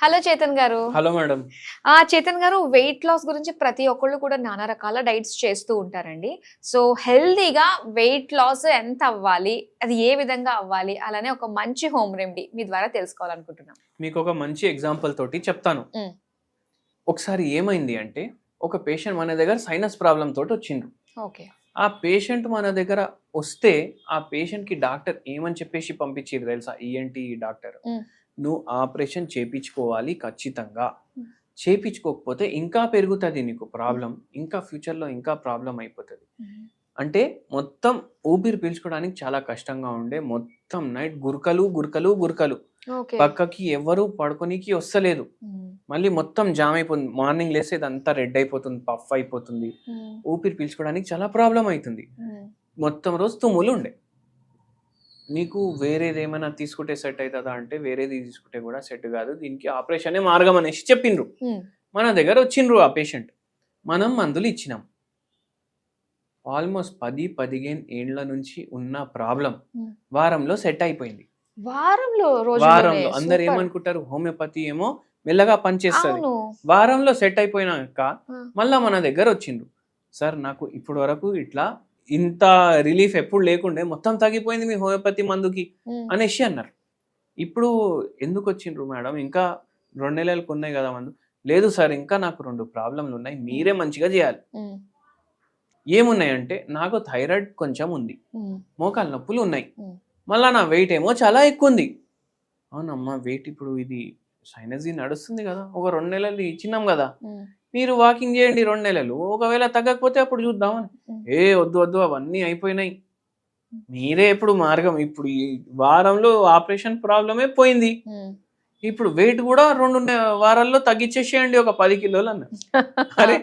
Hello Chetan గారు. Hello madam. Chetan గారు, weight loss గురించి ప్రతి ఒక్కళ్ళు కూడా నానా రకాల డైట్స్ చేస్తూ ఉంటారండి. సో హెల్తీగా వెయిట్ లాస్ ఎంత అవ్వాలి? అది ఏ విధంగా అవ్వాలి? అలానే ఒక మంచి హోమ్ రెమెడీ మీ ద్వారా తెలుసుకోవాలనుకుంటున్నాం. మీకు ఒక మంచి ఎగ్జాంపుల్ తోటి చెప్తాను. ఒకసారి ఏమైంది అంటే ఒక పేషెంట్ మన దగ్గర సైనస్ ప్రాబ్లం తోటి వచ్చిండ్రు. ఓకే. ఆ పేషెంట్ మన దగ్గర వస్తే ఆ పేషెంట్ కి డాక్టర్ ఏమని చెప్పేసి పంపించారు తెలుసా? ఈఎన్టీ డాక్టర్, నువ్వు ఆపరేషన్ చేపించుకోవాలి ఖచ్చితంగా, చేపించుకోకపోతే ఇంకా పెరుగుతుంది నీకు ప్రాబ్లం, ఇంకా ఫ్యూచర్లో ఇంకా ప్రాబ్లం అయిపోతుంది. అంటే మొత్తం ఊపిరి పీల్చుకోవడానికి చాలా కష్టంగా ఉండే, మొత్తం నైట్ గురకలు గురకలు గురకలు, పక్కకి ఎవరు పడుకోనికి వస్తలేదు, మళ్ళీ మొత్తం జామ్ అయిపోతుంది, మార్నింగ్ లేసేది అంతా రెడ్ అయిపోతుంది, పఫ్ అయిపోతుంది, ఊపిరి పీల్చుకోవడానికి చాలా ప్రాబ్లం అవుతుంది, మొత్తం రోజు తుమ్ములు ఉండే. నీకు వేరేది ఏమైనా తీసుకుంటే సెట్ అవుతుందా అంటే వేరేది తీసుకుంటే కూడా సెట్ కాదు, దీనికి ఆపరేషనే మార్గం అనేసి చెప్పిండ్రు. మన దగ్గర వచ్చిండ్రు ఆ పేషెంట్, మనం మందులు ఇచ్చినాం. ఆల్మోస్ట్ 10-15 ఏళ్ల నుంచి ఉన్న ప్రాబ్లం వారంలో సెట్ అయిపోయింది. వారంలో అందరు ఏమనుకుంటారు, హోమియోపతి ఏమో మెల్లగా పనిచేస్తుంది, వారంలో సెట్ అయిపోయినాక మళ్ళా మన దగ్గర వచ్చిండ్రు. సార్ నాకు ఇప్పటి వరకు ఇట్లా ఇంత రిలీఫ్ ఎప్పుడు లేకుండే, మొత్తం తగ్గిపోయింది మీ హోమియోపతి మందుకి అనేసి అన్నారు. ఇప్పుడు ఎందుకు వచ్చిండ్రు మేడం, ఇంకా 2 నెలలకు ఉన్నాయి కదా మందు? లేదు సార్, ఇంకా నాకు 2 ప్రాబ్లంలు ఉన్నాయి, మీరే మంచిగా చేయాలి. ఏమున్నాయంటే నాకు థైరాయిడ్ కొంచెం ఉంది, మోకాలు నొప్పులు ఉన్నాయి, మళ్ళా నా వెయిట్ ఏమో చాలా ఎక్కువ ఉంది. అవునమ్మా, వెయిట్ ఇప్పుడు ఇది సైనస్ నడుస్తుంది కదా, ఒక 2 నెలలు ఇచ్చినాం కదా, మీరు వాకింగ్ చేయండి 2 నెలలు, ఒకవేళ తగ్గకపోతే అప్పుడు చూద్దామని. వద్దు వద్దు, అవన్నీ అయిపోయినాయి, మీరే ఎప్పుడు మార్గం, ఇప్పుడు ఈ వారంలో ఆపరేషన్ ప్రాబ్లమే పోయింది, ఇప్పుడు వెయిట్ కూడా 2 వారాల్లో తగ్గించేసేయండి ఒక 10 కిలోలు అన్న. అరే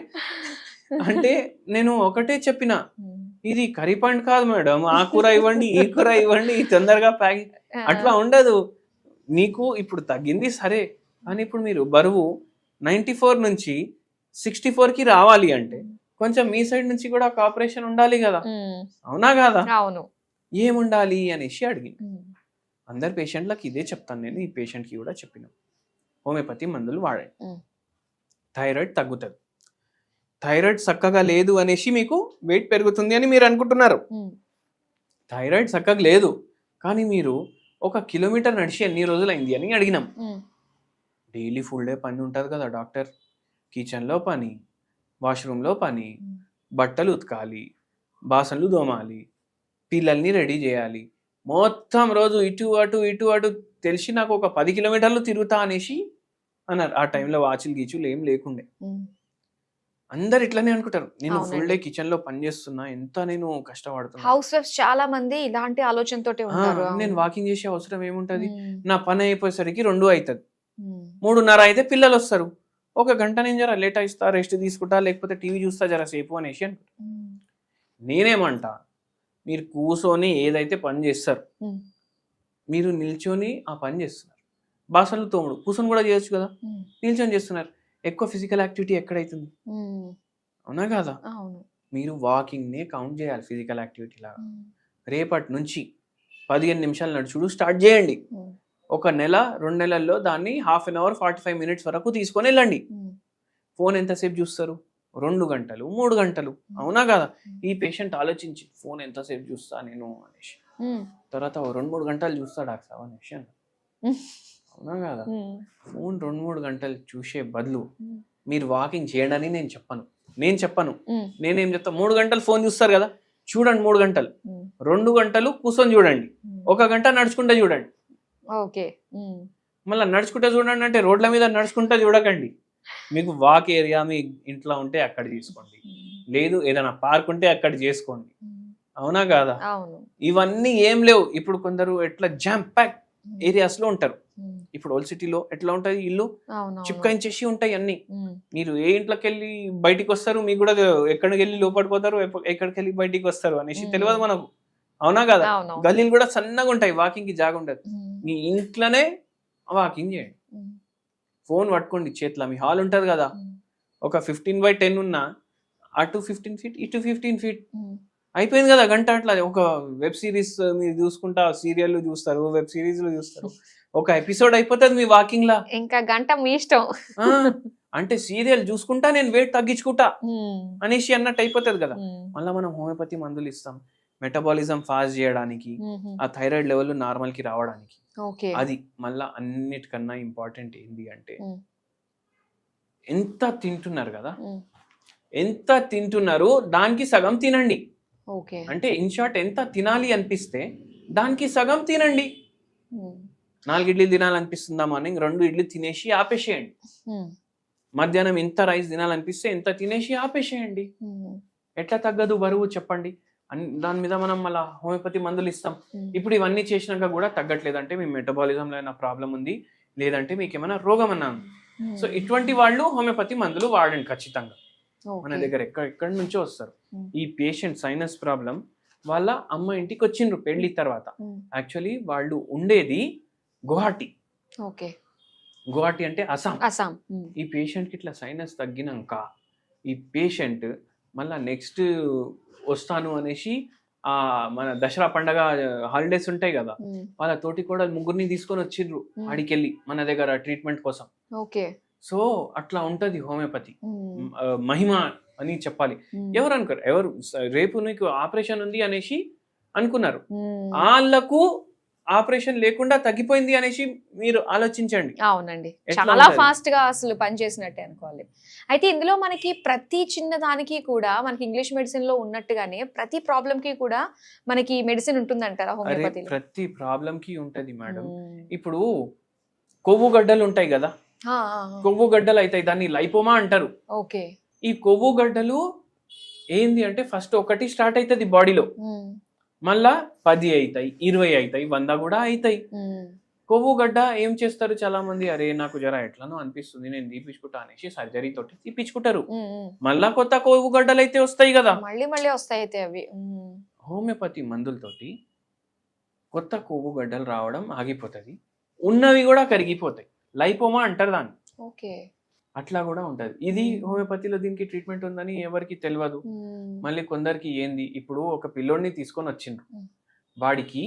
అంటే నేను ఒకటే చెప్పిన, ఇది కర్రీ పాయింట్ కాదు మేడం, ఆ కూర ఇవ్వండి ఈ కూర ఇవ్వండి తొందరగా ప్యాకింగ్, అట్లా ఉండదు. నీకు ఇప్పుడు తగ్గింది సరే, కానీ ఇప్పుడు మీరు బరువు 94 నుంచి 64కి రావాలి అంటే కొంచెం మీ సైడ్ నుంచి కూడా ఒక ఆపరేషన్ ఉండాలి కదా, అవునా కాదా? అవును. ఏముండాలి అనేసి అడిగింది. అందరు పేషెంట్లకు ఇదే చెప్తాను నేను, ఈ పేషెంట్కి కూడా చెప్పిన, హోమియోపతి మందులు వాడండి, థైరాయిడ్ తగ్గుతుంది. థైరాయిడ్ చక్కగా లేదు అనేసి మీకు వెయిట్ పెరుగుతుంది అని మీరు అనుకుంటున్నారు. థైరాయిడ్ చక్కగా లేదు, కానీ మీరు 1 కిలోమీటర్ నడిచి ఎన్ని రోజులు అయింది అని అడిగినాం. డైలీ ఫుల్ డే పని ఉంటుంది కదా డాక్టర్, కిచెన్లో పని, వాష్రూమ్లో పని, బట్టలు ఉతకాలి, బాసన్లు దోమాలి, పిల్లల్ని రెడీ చేయాలి, మొత్తం రోజు ఇటు అటు ఇటు అటు తెలిసి నాకు 10 కిలోమీటర్లు తిరుగుతా అనేసి అన్నారు. ఆ టైంలో వాచులు గీచులు ఏం లేకుండే. అందరు ఇట్లానే అనుకుంటారు, నేను ఫుల్ డే కిచెన్ లో పని చేస్తున్నా, ఎంత నేను కష్టపడుతున్నా. హౌస్ వైఫ్స్ చాలా మంది ఇలాంటి ఆలోచనతోటి ఉంటారు. నేను వాకింగ్ చేసే అవసరం ఏముంటది, నా పని అయిపోయేసరికి 2 అవుతుంది, 3:30 అయితే పిల్లలు వస్తారు, 1 గంట నేను జర లేట్ అయిస్తా, రెస్ట్ తీసుకుంటా, లేకపోతే టీవీ చూస్తా జర సేపు అనేసి అనుకుంటా. నేనేమంటా, మీరు కూర్చొని ఏదైతే పని చేస్తారు, మీరు నిల్చొని ఆ పని చేస్తున్నారు, బాసన్లు తోముడు కూర్చొని కూడా చేయొచ్చు కదా, నిల్చొని చేస్తున్నారు, ఎక్కువ ఫిజికల్ యాక్టివిటీ ఎక్కడైతుంది, అవునా కాదా? మీరు వాకింగ్ నే కౌంట్ చేయాలి ఫిజికల్ యాక్టివిటీ లాగా. రేపటి నుంచి 15 నిమిషాలు నడుచుడు స్టార్ట్ చేయండి. 1 నెల 2 నెలల్లో దాన్ని ½ an hour 45 minutes వరకు తీసుకొని వెళ్ళండి. ఫోన్ ఎంతసేపు చూస్తారు? 2 గంటలు 3 గంటలు, అవునా కదా? ఈ పేషెంట్ ఆలోచించి ఫోన్ ఎంతసేపు చూస్తా నేను అనేసి, తర్వాత 2-3 గంటలు చూస్తాడు డాక్టర్ అనేసి అన్న, అవునా కదా? ఫోన్ 2-3 గంటలు చూసే బదులు మీరు వాకింగ్ చేయండి అని నేను చెప్పను. నేనేం చెప్తా, 3 గంటలు ఫోన్ చూస్తారు కదా, చూడండి 3 గంటలు, 2 గంటలు కూర్చొని చూడండి, 1 గంట నడుచుకుంటే చూడండి. మళ్ళీ నడుచుకుంటే చూడండి అంటే రోడ్ల మీద నడుచుకుంటే చూడకండి, మీకు వాక్ ఏరియా మీ ఇంట్లో ఉంటే అక్కడ తీసుకోండి, లేదు ఏదైనా పార్క్ ఉంటే అక్కడ చేసుకోండి, అవునా కాదా? ఇవన్నీ ఏం లేవు. ఇప్పుడు కొందరు ఎట్లా జామ్ ప్యాక్ ఏరియాస్ లో ఉంటారు, ఇప్పుడు ఓల్డ్ సిటీలో ఎట్లా ఉంటది, ఇల్లు చిప్కాయించేసి ఉంటాయి అన్ని, మీరు ఏ ఇంట్లోకి వెళ్ళి బయటికి వస్తారు, మీకు కూడా ఎక్కడికి వెళ్ళి లోపడిపోతారు, ఎక్కడికి వెళ్ళి బయటికి వస్తారు అనేసి తెలియదు మనకు, అవునా కదా? గల్లీలు కూడా సన్నగా ఉంటాయి, వాకింగ్ కి జాగా ఉండదు, మీ ఇంట్లోనే వాకింగ్ చేయండి. ఫోన్ పట్టుకోండి చేతిలో, మీ హాల్ ఉంటది కదా, ఒక 15/10 ఉన్నా, అటు 15 feet ఇటు 15 feet, అయిపోయింది కదా గంట. అట్లా ఒక వెబ్ సిరీస్ మీరు చూసుకుంటా, సీరియల్ చూస్తారు, వెబ్ సిరీస్లు చూస్తారు, ఒక ఎపిసోడ్ అయిపోతుంది మీ వాకింగ్ లా. ఇంకా గంట మీ ఇష్టం. అంటే సీరియల్ చూసుకుంటా నేను వెయిట్ తగ్గించుకుంటా అనేసి అన్నట్టు అయిపోతుంది కదా. మళ్ళీ మనం హోమియోపతి మందులు ఇస్తాం మెటబాలిజం ఫాస్ట్ చేయడానికి, ఆ థైరాయిడ్ లెవెల్ నార్మల్ కి రావడానికి. అది మళ్ళా అన్నిటికన్నా ఇంపార్టెంట్ ఏంటి అంటే ఎంత తింటున్నారు కదా, ఎంత తింటున్నారు దానికి సగం తినండి. అంటే ఇన్ షార్ట్ ఎంత తినాలి అనిపిస్తే దానికి సగం తినండి. 4 ఇడ్లీలు తినాలనిపిస్తుందా మార్నింగ్, 2 ఇడ్లీ తినేసి ఆపేసేయండి. మధ్యాహ్నం ఎంత రైస్ తినాలనిపిస్తే ఎంత తినేసి ఆపేసేయండి. ఎట్లా తగ్గదు బరువు చెప్పండి. దాని మీద మనం మళ్ళీ హోమియోపతి మందులు ఇస్తాం. ఇప్పుడు ఇవన్నీ చేసినాక కూడా తగ్గట్లేదు అంటే మీ మెటబాలిజంలో ఏమైనా ప్రాబ్లం ఉంది, లేదంటే మీకు ఏమైనా రోగం అన్నా ఉంది. సో ఇటువంటి వాళ్ళు హోమియోపతి మందులు వాడండి ఖచ్చితంగా. మన దగ్గర ఎక్కడి నుంచో వస్తారు. ఈ పేషెంట్ సైనస్ ప్రాబ్లం వాళ్ళ అమ్మ ఇంటికి వచ్చిండ్రు పెళ్లి తర్వాత. యాక్చువల్లీ వాళ్ళు ఉండేది గువాహటి. గువాహటి అంటే అస్సాం. ఈ పేషెంట్ కి ఇట్లా సైనస్ తగ్గినాక ఈ పేషెంట్ మళ్ళా నెక్స్ట్ వస్తాను అనేసి మన దసరా పండగ హాలిడేస్ ఉంటాయి కదా, వాళ్ళ తోటి కూడా 3 తీసుకొని వచ్చిండ్రు ఆడికెళ్ళి మన దగ్గర ట్రీట్మెంట్ కోసం. సో అట్లా ఉంటది హోమియోపతి మహిమ అని చెప్పాలి. ఎవరు అనుకోరు, ఎవరు రేపు నీకు ఆపరేషన్ ఉంది అనేసి అనుకున్నారు, వాళ్ళకు ఆపరేషన్ లేకుండా తగ్గిపోయింది అనేసి మీరు ఆలోచించండి. అవునండి, చాలా ఫాస్ట్ గా అసలు పనిచేసినట్టే అనుకోవాలి. అయితే ఇందులో మనకి ప్రతి చిన్న దానికి కూడా మనకి ఇంగ్లీష్ మెడిసిన్ లో ఉన్నట్టుగానే ప్రతి ప్రాబ్లం కి కూడా మనకి మెడిసిన్ ఉంటుందంటారా హోమియోపతిలో? ప్రతి ప్రాబ్లం కి ఉంటది మేడం. ఇప్పుడు కొవ్వు గడ్డలు ఉంటాయి కదా, కొవ్వు గడ్డలు అవుతాయి, దాన్ని లైపోమా అంటారు. ఈ కొవ్వు గడ్డలు ఏంది అంటే ఫస్ట్ ఒకటి స్టార్ట్ అవుతుంది బాడీలో, మళ్ళా 10 అవుతాయి, 20 అవుతాయి, 100 కూడా అవుతాయి. కొవ్వు గడ్డ ఏం చేస్తారు చాలా మంది, అరే నాకు జర ఎట్లానో అనిపిస్తుంది నేను తీపించుకుంటా అనేసి సర్జరీ తోటి తీపించుకుంటారు. మళ్ళా కొత్త కొవ్వు గడ్డలు అయితే వస్తాయి కదా, మళ్ళీ వస్తాయి. అయితే అవి హోమియోపతి మందులతోటి కొత్త కొవ్వు గడ్డలు రావడం ఆగిపోతుంది, ఉన్నవి కూడా కరిగిపోతాయి. లైపోమా అంటారు దాన్ని. అట్లా కూడా ఉంటది. ఇది హోమియోపతిలో దీనికి ట్రీట్మెంట్ ఉందని ఎవరికి తెలియదు. మళ్ళీ కొందరికి ఏంది, ఇప్పుడు ఒక పిల్లోడిని తీసుకొని వచ్చిండ్రు, వాడికి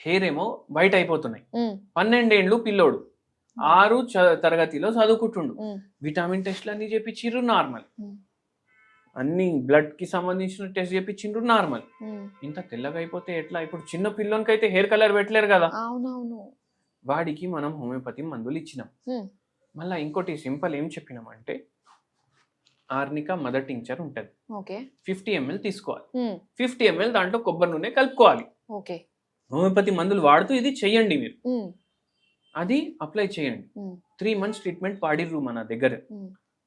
హెయిర్ ఏమో వైట్ అయిపోతున్నాయి, 12 ఏళ్ళు పిల్లోడు, 6 తరగతిలో చదువుకుంటుండు, విటమిన్ టెస్ట్లు అన్ని చేపించిండ్రు నార్మల్, అన్ని బ్లడ్ కి సంబంధించిన టెస్ట్ చేపించిండ్రు నార్మల్. ఇంత తెల్లగా అయిపోతే ఎట్లా? ఇప్పుడు చిన్న పిల్లోనికి అయితే హెయిర్ కలర్ పెట్టలేరు కదా, వాడికి మనం హోమియోపతి మందులు ఇచ్చినాం. మళ్ళీ ఇంకోటి సింపుల్ ఏం చెప్పినామంటే ఆర్నికా మదర్ టింక్చర్ ఉంటుంది, 50 ml తీసుకోవాలి. 50 ml దాంట్లో కొబ్బరి నూనె కలుపుకోవాలి. హోమియోపతి మందులు వాడుతూ ఇది చెయ్యండి మీరు, అది అప్లై చేయండి. 3 months ట్రీట్మెంట్ వాడిర్రు మన దగ్గర.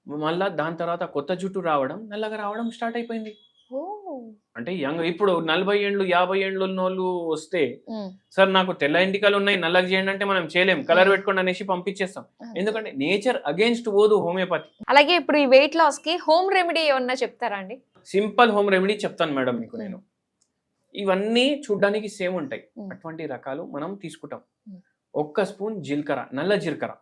మళ్ళా దాని తర్వాత కొత్త జుట్టు రావడం, నల్లగా రావడం స్టార్ట్ అయిపోయింది. అంటే యంగ్ ఇప్పుడు 40 ఏళ్ళు 50 ఏళ్ళు ఉన్న వాళ్ళు వస్తే సార్ నాకు తెల్ల ఎంటికలు ఉన్నాయి నల్లగా చేయండి అంటే మనం చేయలేం, కలర్ పెట్టుకోండి అనేసి పంపించేస్తాం. ఎందుకంటే నేచర్ అగేన్స్ట్ పోదు హోమియోపతి. అలాగే ఇప్పుడు ఈ వెయిట్ లాస్ కి హోమ్ రెమెడీ ఏమన్నా చెప్తారా అండి? సింపుల్ హోమ్ రెమెడీ చెప్తాను మేడం మీకు నేను. ఇవన్నీ చూడ్డానికి సేమ్ ఉంటాయి, అటువంటి రకాలు మనం తీసుకుంటాం. 1 స్పూన్ జీలకర్ర, నల్ల జీలకర్ర,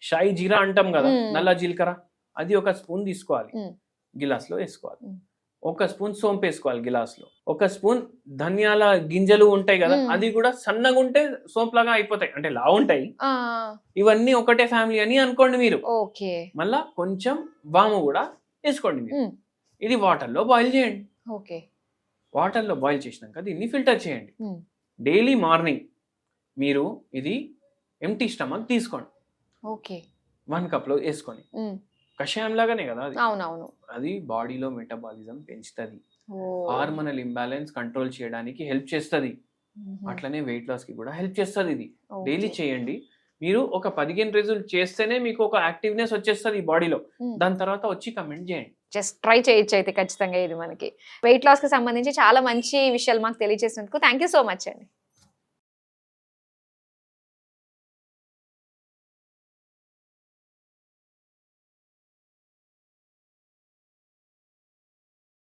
షాయి జీరా అంటాం కదా, నల్ల జీలకర్ర, అది 1 స్పూన్ తీసుకోవాలి, గిలాస్ లో వేసుకోవాలి. 1 స్పూన్ సోంపు వేసుకోవాలి గిలాస్ లో. 1 స్పూన్ ధనియాల గింజలు ఉంటాయి కదా, అది కూడా సన్నగా ఉంటే సోంపు లాగా అయిపోతాయి, అంటే లా ఉంటాయి. ఇవన్నీ ఒకటే ఫ్యామిలీ అని అనుకోండి మీరు. మళ్ళా కొంచెం వాము కూడా వేసుకోండి మీరు. ఇది వాటర్ లో బాయిల్ చేయండి. వాటర్ లో బాయిల్ చేసినాక దీన్ని ఫిల్టర్ చేయండి. డైలీ మార్నింగ్ మీరు ఇది ఎంటీ స్టమక్ తీసుకోండి. 1 కప్ లో వేసుకొని, కషాయం లాగానే కదా అది. అది బాడీలో మెటబాలిజం పెంచుతుంది, హార్మోనల్ ఇంబ్యాలెన్స్ కంట్రోల్ చేయడానికి హెల్ప్ చేస్తుంది, అట్లనే వెయిట్ లాస్ కి కూడా హెల్ప్ చేస్తుంది. ఇది డైలీ చేయండి మీరు. ఒక 15 రోజులు చేస్తేనే మీకు ఒక యాక్టివ్నెస్ వచ్చేస్తుంది బాడీలో. దాని తర్వాత వచ్చి కమెంట్ చేయండి. జస్ట్ ట్రై చేయొచ్చు అయితే ఖచ్చితంగా. ఇది మనకి వెయిట్ లాస్ కి సంబంధించి చాలా మంచి విషయాలు మాకు తెలియజేసినందుకు థ్యాంక్ యూ సో మచ్ అండి.